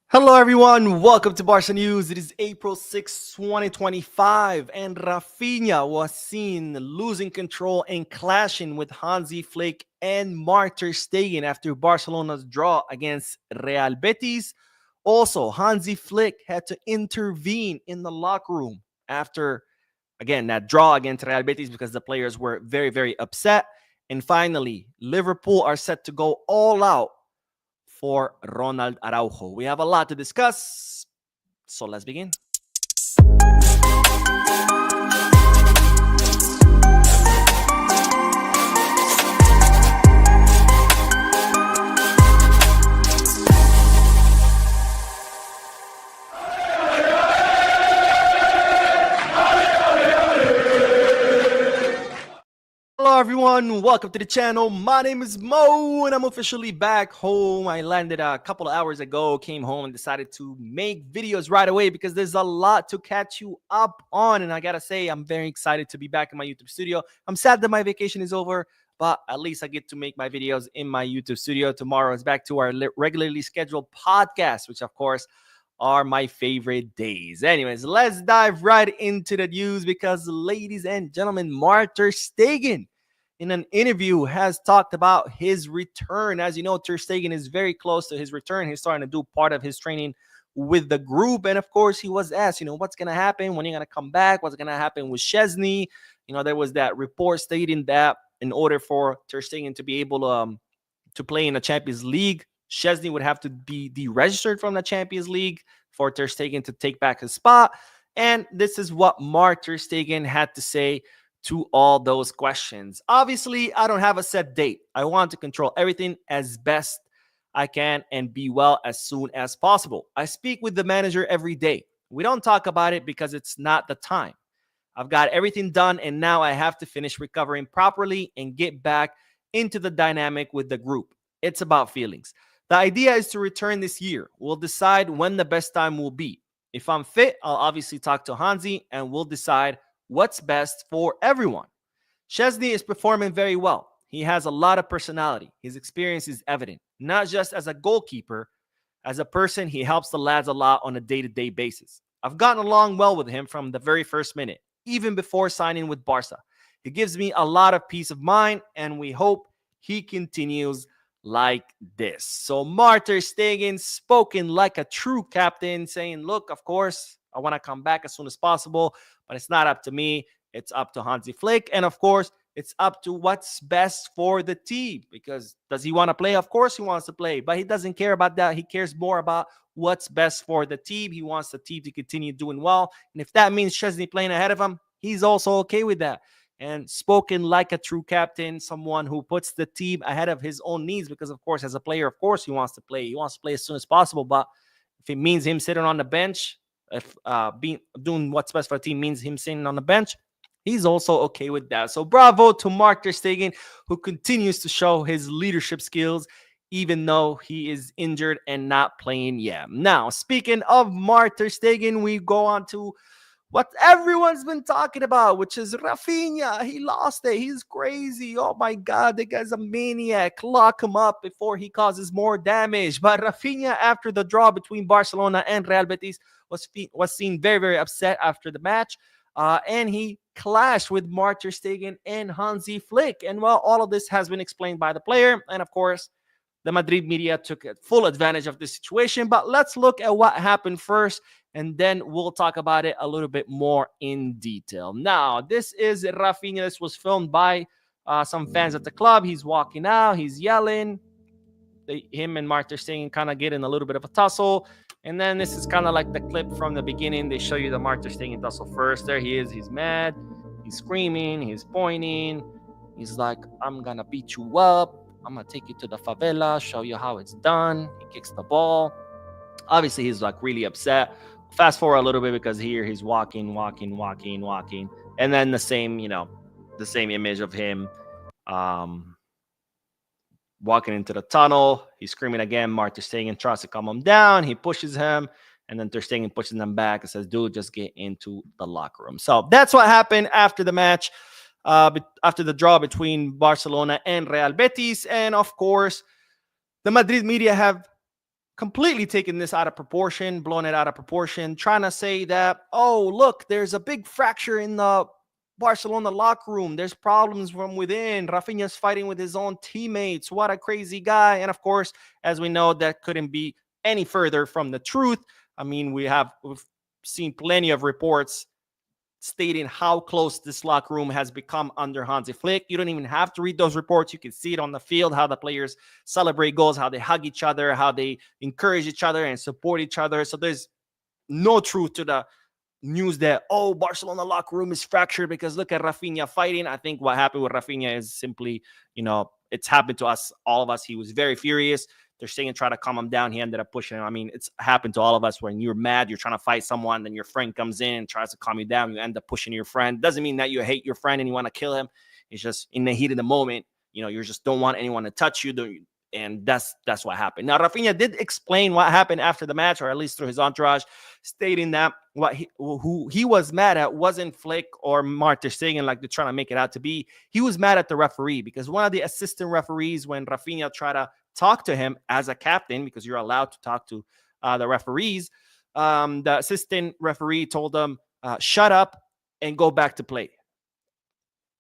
Hello, everyone. Welcome to Barca News. It is April 6, 2025, and Raphinha was seen losing control and clashing with Hansi Flick and Ter Stegen after Barcelona's draw against Real Betis. Also, Hansi Flick had to intervene in the locker room after, again, that draw against Real Betis because the players were very, very upset. And finally, Liverpool are set to go all out for Ronald Araujo. We have a lot to discuss, so let's begin. Hello everyone, welcome to the channel. My name is Mo and I'm officially back home. I landed a couple of hours ago, came home and decided to make videos right away because there's a lot to catch you up on. And I gotta say, I'm very excited to be back in my YouTube studio. I'm sad that my vacation is over, but at least I get to make my videos in my YouTube studio. Tomorrow is back to our regularly scheduled podcast, which of course are my favorite days. Anyways, let's dive right into the news because, ladies and gentlemen, Ter Stegen in an interview has talked about his return. As you know, Ter Stegen is very close to his return. He's starting to do part of his training with the group. And of course, he was asked, what's going to happen? When are you going to come back? What's going to happen with Szczesny? There was that report stating that in order for Ter Stegen to be able to play in the Champions League, Szczesny would have to be deregistered from the Champions League for Ter Stegen to take back his spot. And this is what Ter Stegen had to say to all those questions. Obviously, I don't have a set date. I want to control everything as best I can and be well as soon as possible. I speak with the manager every day. We don't talk about it because it's not the time. I've got everything done and now I have to finish recovering properly and get back into the dynamic with the group. It's about feelings. The idea is to return this year. We'll decide when the best time will be. If I'm fit, I'll obviously talk to Hansi and we'll decide what's best for everyone. Szczesny is performing very well. He has a lot of personality. His experience is evident, not just as a goalkeeper. As a person, he helps the lads a lot on a day-to-day basis. I've gotten along well with him from the very first minute, even before signing with Barca. He gives me a lot of peace of mind, and we hope he continues like this. So Ter Stegen spoken like a true captain, saying, look, of course, I want to come back as soon as possible, but it's not up to me. It's up to Hansi Flick. And of course, it's up to what's best for the team. Because does he want to play? Of course he wants to play, but he doesn't care about that. He cares more about what's best for the team. He wants the team to continue doing well. And if that means Szczesny playing ahead of him, he's also okay with that. And spoken like a true captain, someone who puts the team ahead of his own needs. Because, of course, as a player, of course, he wants to play. He wants to play as soon as possible. But if it means him sitting on the bench, if doing what's best for the team means him sitting on the bench, he's also okay with that. So bravo to Ter Stegen, who continues to show his leadership skills, even though he is injured and not playing yet. Now, speaking of Ter Stegen, we go on to what everyone's been talking about, which is Raphinha. He lost it. He's crazy. Oh my God, the guy's a maniac. Lock him up before he causes more damage. But Raphinha, after the draw between Barcelona and Real Betis, was seen very, very upset after the match. And he clashed with Ter Stegen and Hansi Flick. And well, all of this has been explained by the player. And of course, the Madrid media took full advantage of this situation. But let's look at what happened first, and then we'll talk about it a little bit more in detail. Now, this is Raphinha. This was filmed by some fans at the club. He's walking out. He's yelling. Him and Ter Stegen kind of get in a little bit of a tussle. And then this is kind of like the clip from the beginning. They show you the Ter Stegen tussle first. There he is. He's mad. He's screaming. He's pointing. He's like, I'm going to beat you up. I'm going to take you to the favela, show you how it's done. He kicks the ball. Obviously, he's like really upset. Fast forward a little bit because here he's walking. And then the same image of him walking into the tunnel. He's screaming again. Ter Stegen tries to calm him down. He pushes him. And then Ter Stegen pushes him back and says, dude, just get into the locker room. So that's what happened after the match. After the draw between Barcelona and Real Betis. And of course, The Madrid media have completely taken this out of proportion, blown it out of proportion, trying to say that, oh, look, there's a big fracture in the Barcelona locker room. There's problems from within. Raphinha's fighting with his own teammates. What a crazy guy. And of course, as we know, that couldn't be any further from the truth. I mean, we've seen plenty of reports stating how close this locker room has become under Hansi Flick. You don't even have to read those reports. You can see it on the field, how the players celebrate goals, how they hug each other, how they encourage each other and support each other. So there's no truth to the news that, oh, Barcelona locker room is fractured because look at Raphinha fighting. I think what happened with Raphinha is simply, it's happened to us, all of us. He was very furious. Ter Stegen tried to calm him down. He ended up pushing him. I mean, it's happened to all of us when you're mad, you're trying to fight someone, then your friend comes in and tries to calm you down. You end up pushing your friend. Doesn't mean that you hate your friend and you want to kill him. It's just in the heat of the moment, you just don't want anyone to touch you. And that's what happened. Now, Raphinha did explain what happened after the match, or at least through his entourage, stating that who he was mad at wasn't Flick or Ter Stegen, like they're trying to make it out to be. He was mad at the referee because one of the assistant referees, when Raphinha tried to talk to him as a captain, because you're allowed to talk to the referees, the assistant referee told him, shut up and go back to play.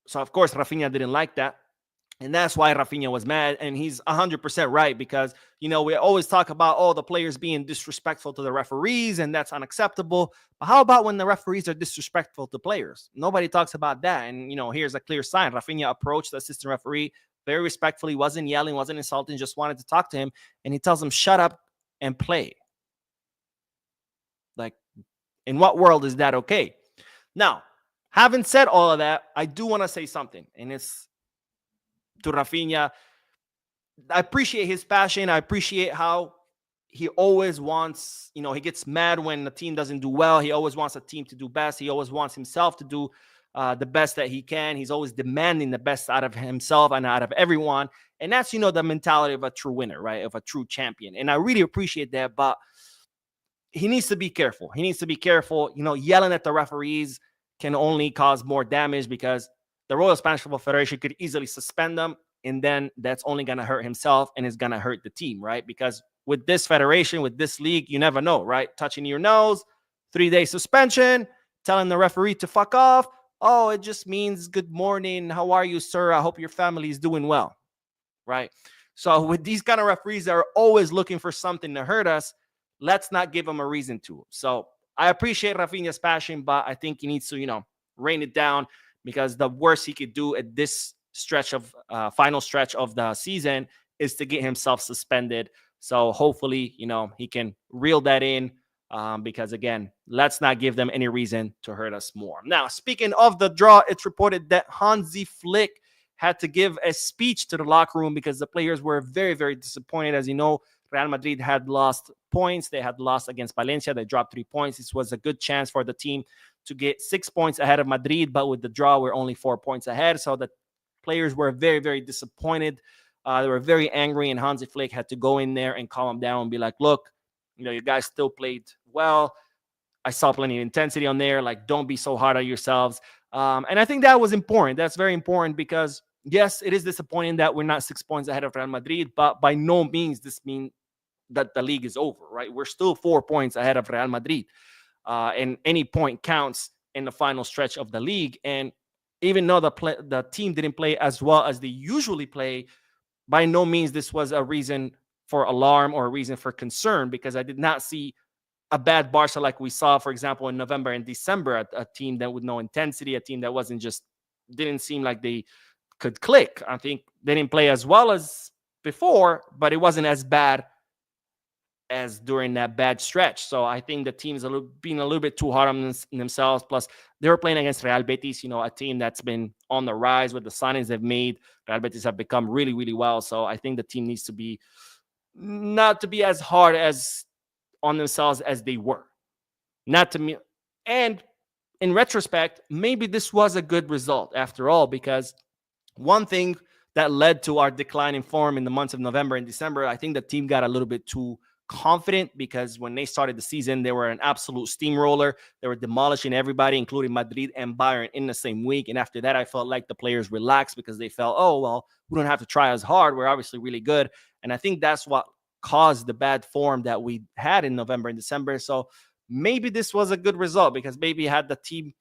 So, of course, Raphinha didn't like that. And that's why Raphinha was mad. And he's 100% right because, we always talk about, the players being disrespectful to the referees, and that's unacceptable. But how about when the referees are disrespectful to players? Nobody talks about that. And, here's a clear sign. Raphinha approached the assistant referee very respectfully, wasn't yelling, wasn't insulting, just wanted to talk to him. And he tells him, shut up and play. Like, in what world is that okay? Now, having said all of that, I do want to say something. And it's to Raphinha. I appreciate his passion. I appreciate how he always wants, he gets mad when the team doesn't do well. He always wants the team to do best. He always wants himself to do the best that he can. He's always demanding the best out of himself and out of everyone. And that's, the mentality of a true winner, right? Of a true champion. And I really appreciate that. But he needs to be careful. He needs to be careful. Yelling at the referees can only cause more damage because the Royal Spanish Football Federation could easily suspend them. And then that's only going to hurt himself and it's going to hurt the team, right? Because with this federation, with this league, you never know, right? Touching your nose, 3-day suspension, telling the referee to fuck off. Oh, it just means good morning. How are you, sir? I hope your family is doing well, right? So with these kind of referees that are always looking for something to hurt us, let's not give them a reason to. So I appreciate Raphinha's passion, but I think he needs to, rein it down because the worst he could do at this stretch of final stretch of the season is to get himself suspended. So hopefully, he can reel that in. Because again, let's not give them any reason to hurt us more. Now, speaking of the draw, it's reported that Hansi Flick had to give a speech to the locker room because the players were very, very disappointed. As you know, Real Madrid had lost points. They had lost against Valencia. They dropped 3 points. This was a good chance for the team to get 6 points ahead of Madrid, but with the draw, we're only 4 points ahead. So the players were very, very disappointed. They were very angry, and Hansi Flick had to go in there and calm them down and be like, look, you guys still played well. I saw plenty of intensity on there. Like, don't be so hard on yourselves. And I think that was important. That's very important because, yes, it is disappointing that we're not 6 points ahead of Real Madrid, but by no means this means that the league is over, right? We're still 4 points ahead of Real Madrid. And any point counts in the final stretch of the league. And even though the team didn't play as well as they usually play, by no means this was a reason for alarm or a reason for concern, because I did not see a bad Barca like we saw, for example, in November and December, a team that with no intensity, a team that didn't seem like they could click. I think they didn't play as well as before, but it wasn't as bad as during that bad stretch. So I think the team's being a little bit too hard on themselves. Plus, they were playing against Real Betis, a team that's been on the rise with the signings they've made. Real Betis have become really, really well. So I think the team needs to be not to be as hard as on themselves as they were. Not to me. And in retrospect, maybe this was a good result after all, because one thing that led to our decline in form in the months of November and December, I think the team got a little bit too confident, because when they started the season, they were an absolute steamroller. They were demolishing everybody, including Madrid and Bayern, in the same week. And after that, I felt like the players relaxed because they felt, oh, well, we don't have to try as hard. We're obviously really good. And I think that's what caused the bad form that we had in November and December. So maybe this was a good result, because maybe had the team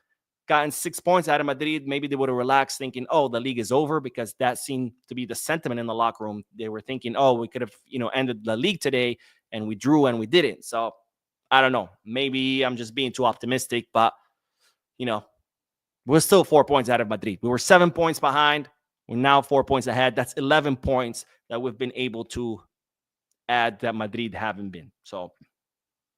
gotten 6 points out of Madrid, maybe they would have relaxed thinking, oh, the league is over, because that seemed to be the sentiment in the locker room. They were thinking, oh, we could have, ended the league today, and we drew and we didn't. So I don't know. Maybe I'm just being too optimistic, but, we're still 4 points out of Madrid. We were 7 points behind. We're now 4 points ahead. That's 11 points that we've been able to add that Madrid haven't been. So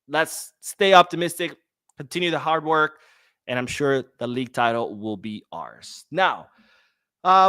let's stay optimistic, continue the hard work, and I'm sure the league title will be ours. Now,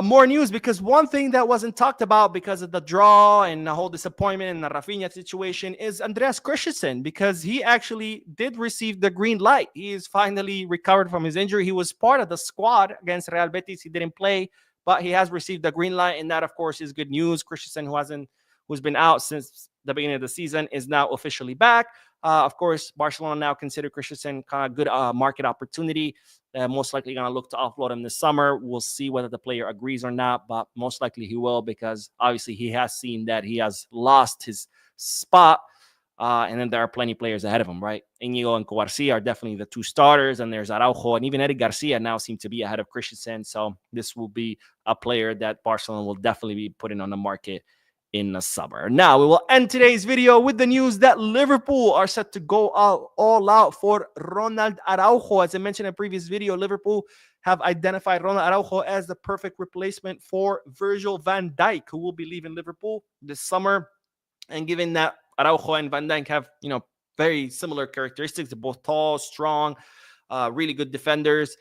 more news, because one thing that wasn't talked about because of the draw and the whole disappointment in the Raphinha situation is Andreas Christensen, because he actually did receive the green light. He is finally recovered from his injury. He was part of the squad against Real Betis. He didn't play, but he has received the green light, and that, of course, is good news. Christensen, who's been out since the beginning of the season, is now officially back. Of course, Barcelona now consider Christensen kind of good market opportunity. Most likely going to look to offload him this summer. We'll see whether the player agrees or not, but most likely he will, because obviously he has seen that he has lost his spot. And then there are plenty of players ahead of him, right? Inigo and Garcia are definitely the two starters, and there's Araujo, and even Eric Garcia now seem to be ahead of Christensen. So this will be a player that Barcelona will definitely be putting on the market in the summer. Now, we will end today's video with the news that Liverpool are set to go all out for Ronald Araujo. As I mentioned in a previous video, Liverpool have identified Ronald Araujo as the perfect replacement for Virgil van Dijk, who will be leaving Liverpool this summer. And given that Araujo and Van Dijk have, very similar characteristics, they're both tall, strong, really good defenders.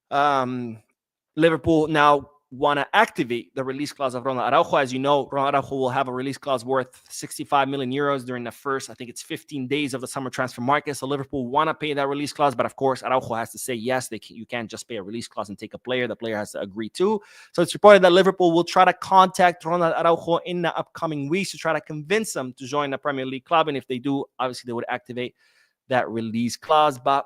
Liverpool now want to activate the release clause of Ronald Araujo. As you know, Ronald Araujo will have a release clause worth 65 million euros during the first, I think it's 15 days of the summer transfer market. So Liverpool want to pay that release clause, but of course, Araujo has to say yes. You can't just pay a release clause and take a player. The player has to agree too. So it's reported that Liverpool will try to contact Ronald Araujo in the upcoming weeks to try to convince him to join the Premier League club. And if they do, obviously they would activate that release clause. But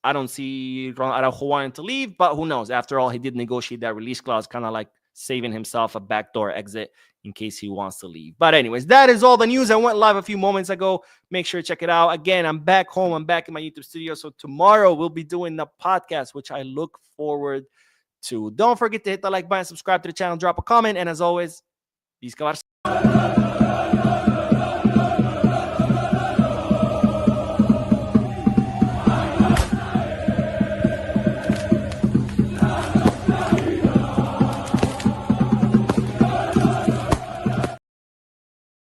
I don't see Araujo wanting to leave, but who knows? After all, he did negotiate that release clause, kind of like saving himself a backdoor exit in case he wants to leave. But anyways, that is all the news. I went live a few moments ago. Make sure to check it out. Again, I'm back home. I'm back in my YouTube studio. So tomorrow we'll be doing the podcast, which I look forward to. Don't forget to hit the like button, subscribe to the channel, drop a comment. And as always, Visca Barça.